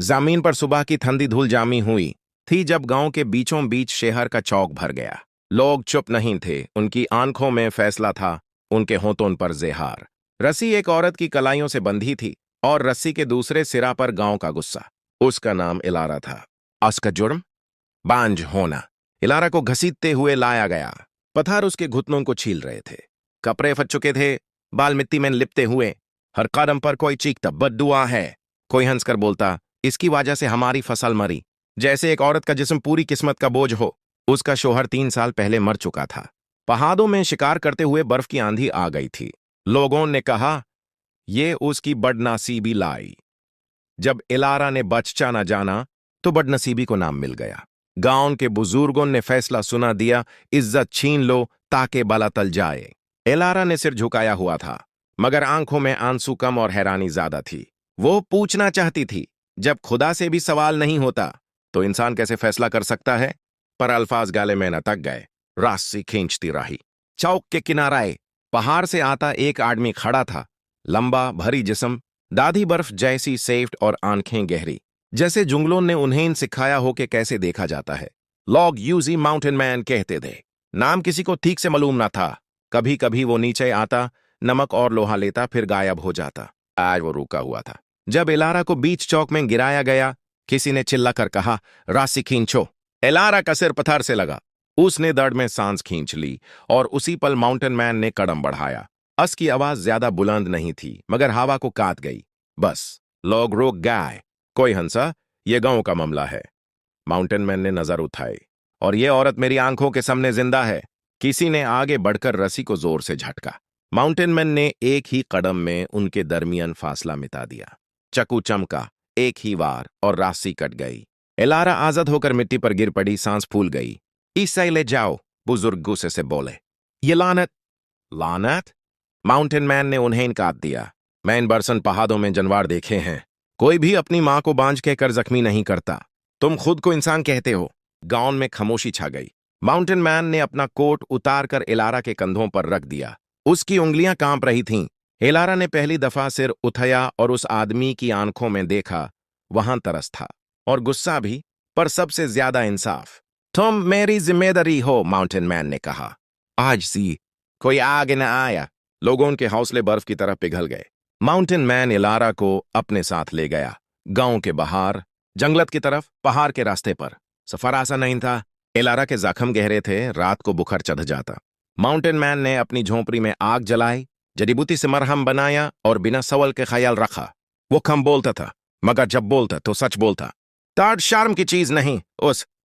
जमीन पर सुबह की ठंडी धूल जामी हुई थी जब गांव के बीचों बीच शहर का चौक भर गया। लोग चुप नहीं थे, उनकी आंखों में फैसला था, उनके होंठों पर ज़ेहार। रस्सी एक औरत की कलाइयों से बंधी थी और रस्सी के दूसरे सिरा पर गांव का गुस्सा। उसका नाम इलारा था। उसका जुर्म बांझ होना। इलारा को घसीटते हुए लाया गया। पत्थर उसके घुटनों को छील रहे थे, कपड़े फट चुके थे, बाल मिट्टी में लिपटे हुए। हर कदम पर कोई चीखता, बद्दुआ है। कोई हंसकर बोलता, इसकी वजह से हमारी फसल मरी। जैसे एक औरत का जिस्म पूरी किस्मत का बोझ हो। उसका शोहर 3 साल पहले मर चुका था। पहाड़ों में शिकार करते हुए बर्फ की आंधी आ गई थी। लोगों ने कहा, ये उसकी बदनसीबी लाई। जब इलारा ने बच्चा न जाना तो बदनसीबी को नाम मिल गया। गांव के बुजुर्गों ने फैसला सुना दिया, इज्जत छीन लो ताकि बला तल जाए। इलारा ने सिर झुकाया हुआ था, मगर आंखों में आंसू कम और हैरानी ज्यादा थी। वो पूछना चाहती थी, जब खुदा से भी सवाल नहीं होता तो इंसान कैसे फैसला कर सकता है? पर अल्फाज गाले में न तक गए। रस्सी खींचती रही। चौक के किनारे पहाड़ से आता एक आदमी खड़ा था। लंबा भरी जिस्म, दाढ़ी बर्फ जैसी सेफ्ट और आंखें गहरी, जैसे जुंगलों ने उन्हें सिखाया हो कि कैसे देखा जाता है। लोग यूजी माउंटेन मैन कहते थे। नाम किसी को ठीक से मालूम न था। कभी कभी वो नीचे आता, नमक और लोहा लेता, फिर गायब हो जाता। आज वो रुका हुआ था। जब इलारा को बीच चौक में गिराया गया, किसी ने चिल्लाकर कहा, रस्सी खींचो। इलारा का सिर पत्थर से लगा। उसने दर्द में सांस खींच ली और उसी पल माउंटेन मैन ने कदम बढ़ाया। की आवाज ज्यादा बुलंद नहीं थी, मगर हवा को काट गई। बस लोग रुक गए। कोई हंसा, ये गांव का मामला है। माउंटेन मैन ने नजर उठाई, और ये औरत मेरी आंखों के सामने जिंदा है। किसी ने आगे बढ़कर रस्सी को जोर से झटका। माउंटेन मैन ने एक ही कदम में उनके दरमियान फासला मिटा दिया। चक्कू चमका, एक ही वार, और रस्सी कट गई। इलारा आजाद होकर मिट्टी पर गिर पड़ी, सांस फूल गई। इसे ले जाओ, बुजुर्ग गुस्से से बोले। ये लानत। लानत? माउंटेन मैन ने उन्हें इनकार दिया। मैं इन बरसन पहाड़ों में जानवर देखे हैं। कोई भी अपनी मां को बांझ कहकर जख्मी नहीं करता। तुम खुद को इंसान कहते हो। गांव में खामोशी छा गई। माउंटेन मैन ने अपना कोट उतार कर इलारा के कंधों पर रख दिया। उसकी उंगलियां कांप रही थीं। इलारा ने पहली दफा सिर उठाया और उस आदमी की आंखों में देखा। वहां तरस था और गुस्सा भी, पर सबसे ज्यादा इंसाफ। तुम मेरी जिम्मेदारी हो, माउंटेन मैन ने कहा। आज सी कोई आगे न आया। लोगों के हौसले बर्फ की तरह पिघल गए। माउंटेन मैन इलारा को अपने साथ ले गया। गांव के बाहर, जंगलत की तरफ, पहाड़ के रास्ते पर। सफर आसान नहीं था। इलारा के जख्म गहरे थे, रात को बुखार चढ़ जाता। माउंटेन मैन ने अपनी झोंपड़ी में आग जलाई, जड़ीबूटी से मरहम बनाया और बिना सवाल के ख्याल रखा। वो कम बोलता था, मगर जब बोलता तो सच बोलता। दर्द शर्म की चीज नहीं, उस